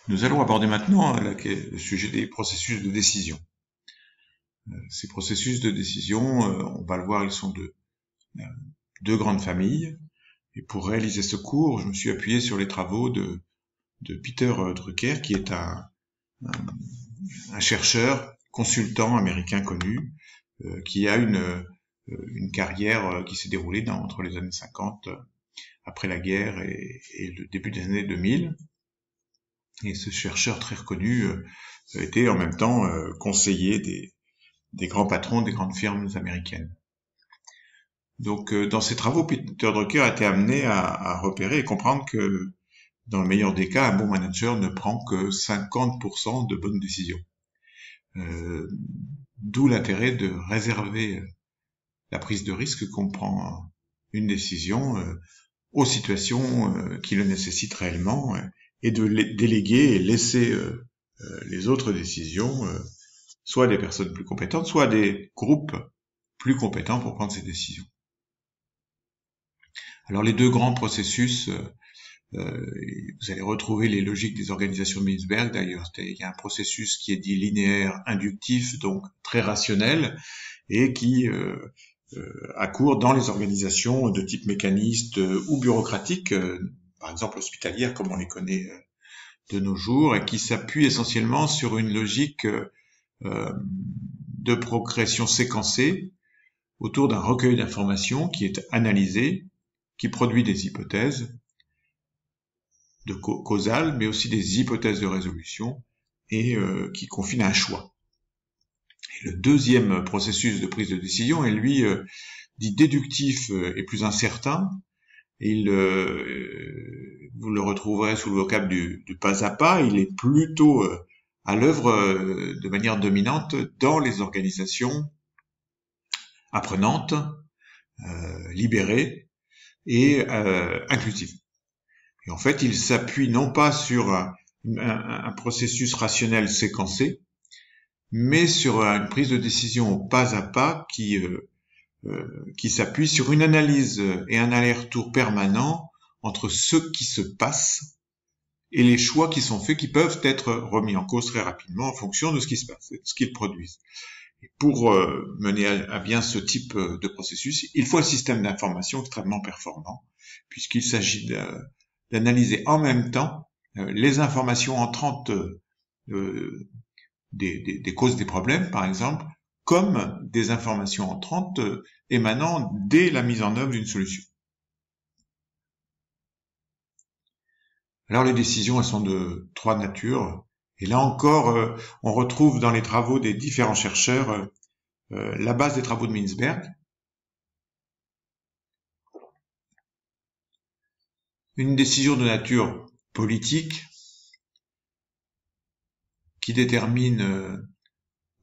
Nous allons aborder maintenant le sujet des processus de décision. Ces processus de décision, on va le voir, ils sont de deux grandes familles. Et pour réaliser ce cours, je me suis appuyé sur les travaux de Peter Drucker, qui est un chercheur, consultant américain connu, qui a une carrière qui s'est déroulée entre les années 50, après la guerre, et le début des années 2000. Et ce chercheur très reconnu était en même temps conseiller des grands patrons des grandes firmes américaines. Donc, dans ses travaux, Peter Drucker a été amené à repérer et comprendre que, dans le meilleur des cas, un bon manager ne prend que 50% de bonnes décisions. D'où l'intérêt de réserver la prise de risque qu'on prend une décision aux situations qui le nécessitent réellement et de déléguer et laisser les autres décisions soit à des personnes plus compétentes, soit à des groupes plus compétents pour prendre ces décisions. Alors les deux grands processus, vous allez retrouver les logiques des organisations de Mintzberg. D'ailleurs, il y a un processus qui est dit linéaire, inductif, donc très rationnel, et qui accourt dans les organisations de type mécaniste ou bureaucratique, par exemple hospitalière comme on les connaît de nos jours, et qui s'appuie essentiellement sur une logique de progression séquencée autour d'un recueil d'informations qui est analysé, qui produit des hypothèses de causales, mais aussi des hypothèses de résolution, et qui confine à un choix. Et le deuxième processus de prise de décision est lui dit déductif et plus incertain. Vous le retrouverez sous le vocable du pas à pas. Il est plutôt à l'œuvre de manière dominante dans les organisations apprenantes, libérées et inclusives. Et en fait, il s'appuie non pas sur un processus rationnel séquencé, mais sur une prise de décision pas à pas qui s'appuie sur une analyse et un aller-retour permanent entre ce qui se passe et les choix qui sont faits, qui peuvent être remis en cause très rapidement en fonction de ce qui se passe, de ce qu'ils produisent. Et pour mener à bien ce type de processus, il faut un système d'information extrêmement performant, puisqu'il s'agit d'analyser en même temps les informations entrantes des causes des problèmes, par exemple, comme des informations entrantes émanant dès la mise en œuvre d'une solution. Alors les décisions, elles sont de trois natures, et là encore, on retrouve dans les travaux des différents chercheurs la base des travaux de Mintzberg. Une décision de nature politique qui détermine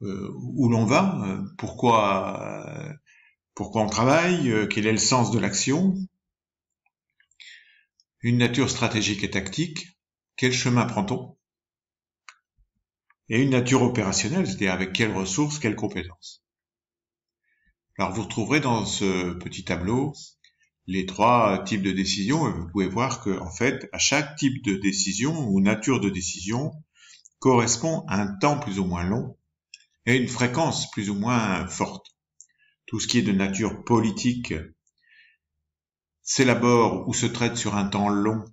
où l'on va, pourquoi on travaille, quel est le sens de l'action. Une nature stratégique et tactique, quel chemin prend-on? Et une nature opérationnelle, c'est-à-dire avec quelles ressources, quelles compétences. Alors vous retrouverez dans ce petit tableau les trois types de décisions, et vous pouvez voir que, en fait, à chaque type de décision ou nature de décision correspond à un temps plus ou moins long et une fréquence plus ou moins forte. Tout ce qui est de nature politique s'élabore ou se traite sur un temps long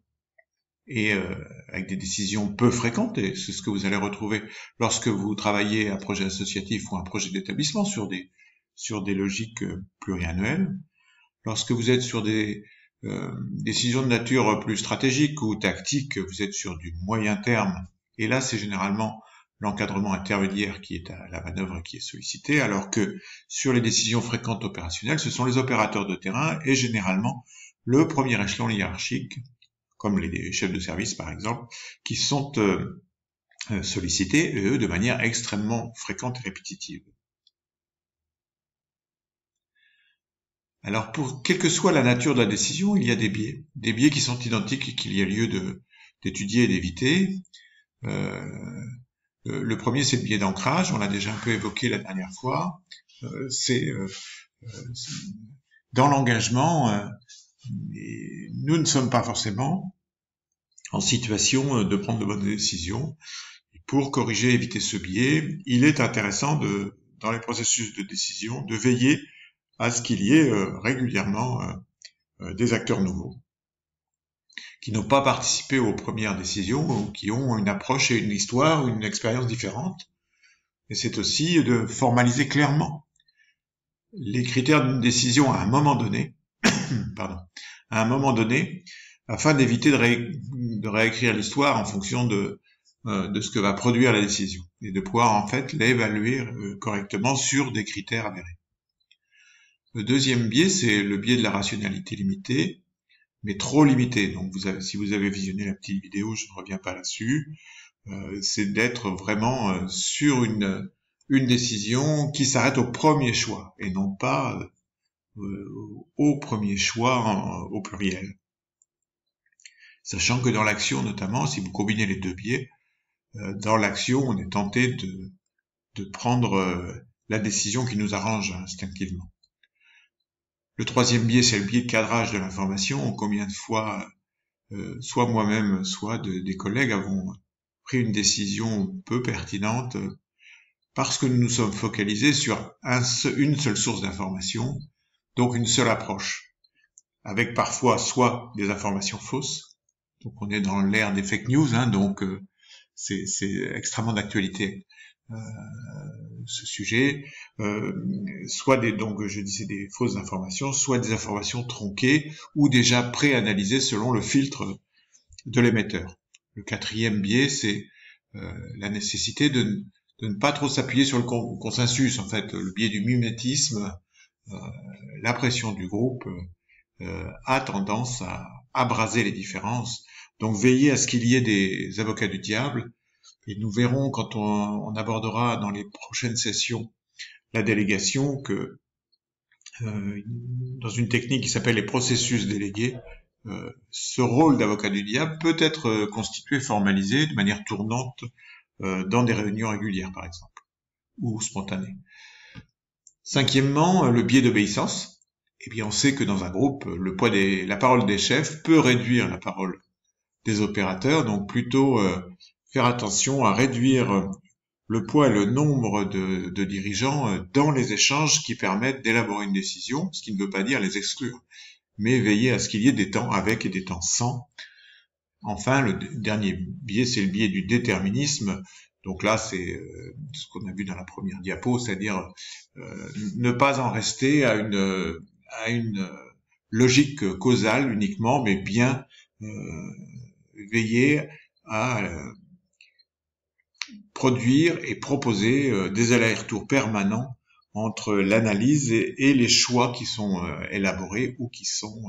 et avec des décisions peu fréquentes, et c'est ce que vous allez retrouver lorsque vous travaillez un projet associatif ou un projet d'établissement sur des logiques pluriannuelles. Lorsque vous êtes sur des décisions de nature plus stratégique ou tactique, vous êtes sur du moyen terme, et là c'est généralement l'encadrement intermédiaire qui est à la manœuvre et qui est sollicité, alors que sur les décisions fréquentes opérationnelles, ce sont les opérateurs de terrain et généralement le premier échelon hiérarchique, comme les chefs de service par exemple, qui sont sollicités, eux, de manière extrêmement fréquente et répétitive. Alors, quelle que soit la nature de la décision, il y a des biais qui sont identiques et qu'il y a lieu d'étudier et d'éviter. Le premier, c'est le biais d'ancrage, on l'a déjà un peu évoqué la dernière fois. Dans l'engagement, nous ne sommes pas forcément en situation de prendre de bonnes décisions. Et pour corriger et éviter ce biais, il est intéressant dans les processus de décision, de veiller à ce qu'il y ait régulièrement des acteurs nouveaux qui n'ont pas participé aux premières décisions ou qui ont une approche et une histoire, une expérience différente. Et c'est aussi de formaliser clairement les critères d'une décision à un moment donné, afin d'éviter de réécrire l'histoire en fonction de ce que va produire la décision et de pouvoir en fait l'évaluer correctement sur des critères avérés. Le deuxième biais, c'est le biais de la rationalité limitée, mais trop limitée. Donc si vous avez visionné la petite vidéo, je ne reviens pas là-dessus. C'est d'être vraiment sur une décision qui s'arrête au premier choix et non pas au premier choix au pluriel. Sachant que dans l'action notamment, si vous combinez les deux biais, dans l'action on est tenté de prendre la décision qui nous arrange instinctivement. Le troisième biais, c'est le biais de cadrage de l'information. Combien de fois, soit moi-même, soit des collègues avons pris une décision peu pertinente parce que nous nous sommes focalisés sur une seule source d'information, donc une seule approche, avec parfois soit des informations fausses, donc on est dans l'ère des fake news, donc c'est extrêmement d'actualité ce sujet, soit donc je disais des fausses informations, soit des informations tronquées ou déjà préanalysées selon le filtre de l'émetteur. Le quatrième biais, c'est la nécessité de ne pas trop s'appuyer sur le consensus, en fait, le biais du mimétisme, la pression du groupe a tendance à abraser les différences. Donc veillez à ce qu'il y ait des avocats du diable. Et nous verrons quand on abordera dans les prochaines sessions la délégation que dans une technique qui s'appelle les processus délégués, ce rôle d'avocat du diable peut être constitué, formalisé de manière tournante dans des réunions régulières par exemple, ou spontanées. Cinquièmement, le biais d'obéissance. Eh bien, on sait que dans un groupe, la parole des chefs peut réduire la parole des opérateurs, donc plutôt faire attention à réduire le poids et le nombre de dirigeants dans les échanges qui permettent d'élaborer une décision, ce qui ne veut pas dire les exclure, mais veiller à ce qu'il y ait des temps avec et des temps sans. Enfin, le dernier biais, c'est le biais du déterminisme. Donc là, c'est ce qu'on a vu dans la première diapo, c'est-à-dire ne pas en rester à une logique causale uniquement, mais bien veiller à produire et proposer des allers-retours permanents entre l'analyse et les choix qui sont élaborés ou qui sont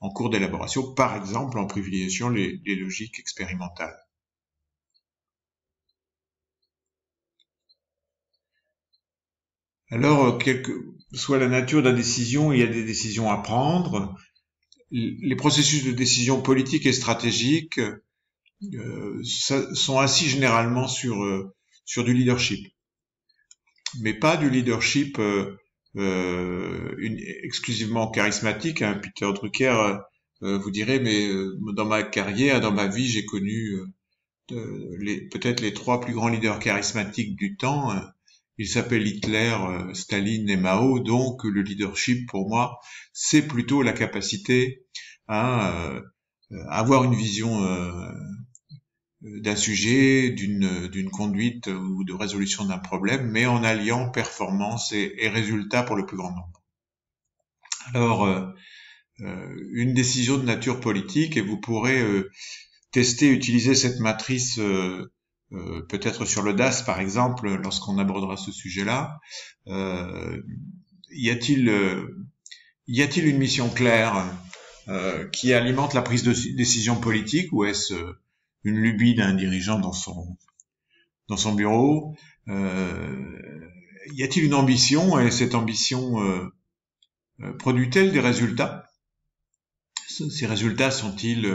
en cours d'élaboration, par exemple en privilégiant les logiques expérimentales. Alors, quelle que soit la nature de la décision, il y a des décisions à prendre. Les processus de décision politique et stratégique sont assis généralement sur du leadership, mais pas du leadership exclusivement charismatique. Peter Drucker vous dirait, mais dans ma carrière, dans ma vie, j'ai connu peut-être les 3 plus grands leaders charismatiques du temps. Ils s'appellent Hitler, Staline et Mao. Donc le leadership, pour moi, c'est plutôt la capacité à avoir une vision d'un sujet, d'une conduite ou de résolution d'un problème, mais en alliant performance et résultat pour le plus grand nombre. Alors, une décision de nature politique, et vous pourrez utiliser cette matrice peut-être sur le DAS par exemple, lorsqu'on abordera ce sujet-là. Y a-t-il une mission claire qui alimente la prise de décision politique, ou est-ce une lubie d'un dirigeant dans son bureau? Y a-t-il une ambition, et cette ambition produit-elle des résultats? Ces résultats sont-ils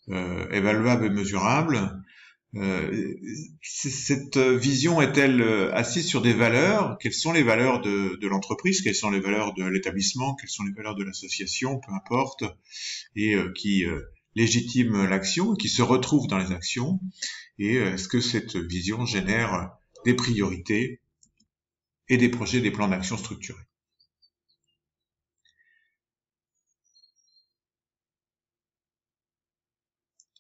évaluables et mesurables? Cette vision est-elle assise sur des valeurs? Quelles sont les valeurs de l'entreprise? Quelles sont les valeurs de l'établissement? Quelles sont les valeurs de l'association? Peu importe. Et qui légitiment l'action et qui se retrouvent dans les actions, et est-ce que cette vision génère des priorités et des projets, des plans d'action structurés.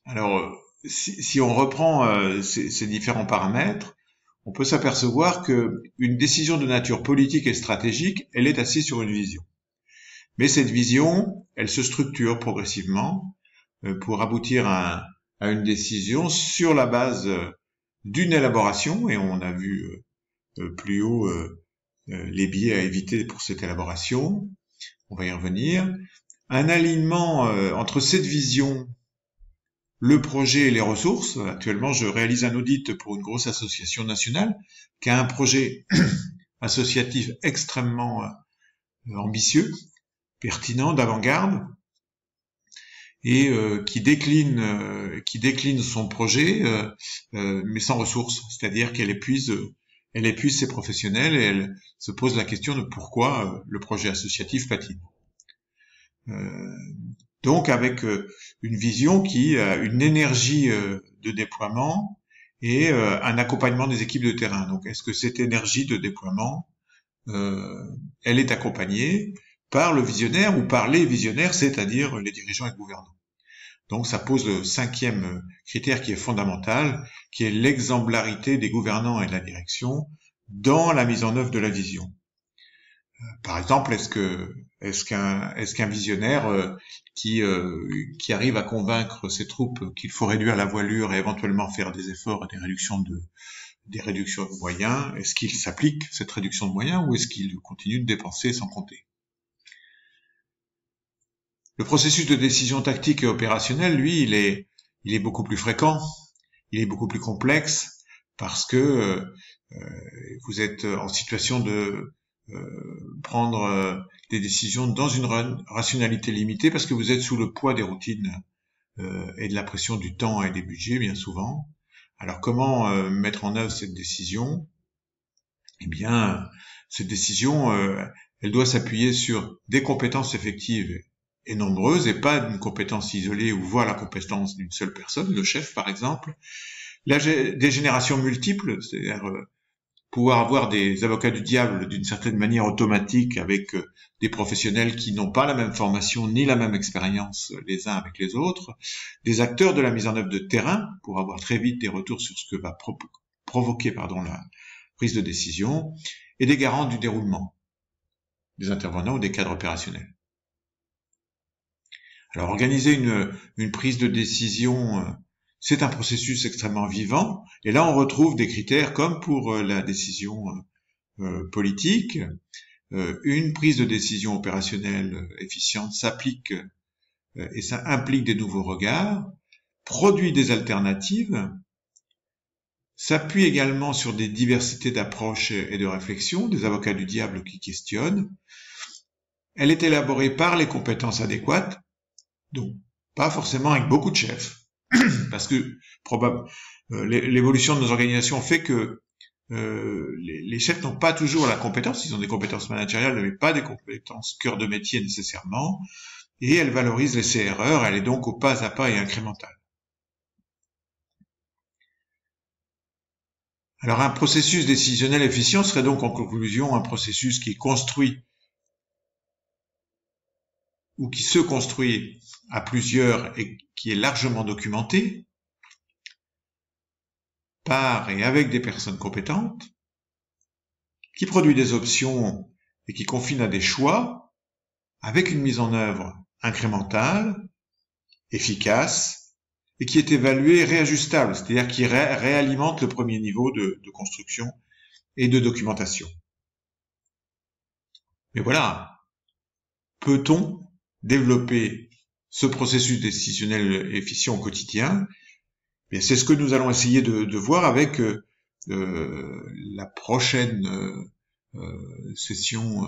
Alors, si on reprend ces différents paramètres, on peut s'apercevoir qu'une décision de nature politique et stratégique, elle est assise sur une vision. Mais cette vision, elle se structure progressivement pour aboutir à une décision sur la base d'une élaboration, et on a vu plus haut les biais à éviter pour cette élaboration, on va y revenir, un alignement entre cette vision, le projet et les ressources. Actuellement, je réalise un audit pour une grosse association nationale qui a un projet associatif extrêmement ambitieux, pertinent, d'avant-garde, et qui décline son projet, mais sans ressources. C'est-à-dire qu'elle épuise ses professionnels et elle se pose la question de pourquoi le projet associatif patine. Donc avec une vision qui a une énergie de déploiement et un accompagnement des équipes de terrain. Donc est-ce que cette énergie de déploiement, elle est accompagnée par le visionnaire ou par les visionnaires, c'est-à-dire les dirigeants et gouvernants. Donc ça pose le 5e critère qui est fondamental, qui est l'exemplarité des gouvernants et de la direction dans la mise en œuvre de la vision. Par exemple, est-ce qu'un visionnaire qui arrive à convaincre ses troupes qu'il faut réduire la voilure et éventuellement faire des efforts et des réductions de moyens, est-ce qu'il s'applique cette réduction de moyens ou est-ce qu'il continue de dépenser sans compter? Le processus de décision tactique et opérationnelle, lui, il est beaucoup plus fréquent, il est beaucoup plus complexe parce que vous êtes en situation de prendre des décisions dans une rationalité limitée parce que vous êtes sous le poids des routines et de la pression du temps et des budgets bien souvent. Alors comment mettre en œuvre cette décision? Eh bien, cette décision, elle doit s'appuyer sur des compétences effectives et nombreuses et pas d'une compétence isolée ou voire la compétence d'une seule personne, le chef par exemple. Des générations multiples, c'est-à-dire pouvoir avoir des avocats du diable d'une certaine manière automatique avec des professionnels qui n'ont pas la même formation ni la même expérience les uns avec les autres, des acteurs de la mise en œuvre de terrain pour avoir très vite des retours sur ce que va provoquer la prise de décision, et des garants du déroulement, des intervenants ou des cadres opérationnels. Alors organiser une prise de décision, c'est un processus extrêmement vivant, et là on retrouve des critères comme pour la décision politique. Une prise de décision opérationnelle efficiente s'applique et ça implique des nouveaux regards, produit des alternatives, s'appuie également sur des diversités d'approches et de réflexions, des avocats du diable qui questionnent. Elle est élaborée par les compétences adéquates, donc pas forcément avec beaucoup de chefs, parce que l'évolution de nos organisations fait que les chefs n'ont pas toujours la compétence, ils ont des compétences managériales, mais pas des compétences cœur de métier nécessairement, et elle valorise les CRR, elle est donc au pas à pas et incrémentale. Alors un processus décisionnel efficient serait donc en conclusion un processus qui est construit ou qui se construit à plusieurs et qui est largement documenté par et avec des personnes compétentes, qui produit des options et qui confine à des choix avec une mise en œuvre incrémentale, efficace et qui est évaluée et réajustable, c'est-à-dire qui réalimente le premier niveau de construction et de documentation. Mais voilà, peut-on développer ce processus décisionnel efficient au quotidien? Bien, c'est ce que nous allons essayer de voir avec la prochaine session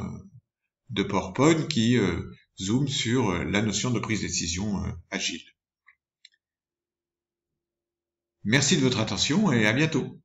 de PowerPoint qui zoome sur la notion de prise de décision agile. Merci de votre attention et à bientôt.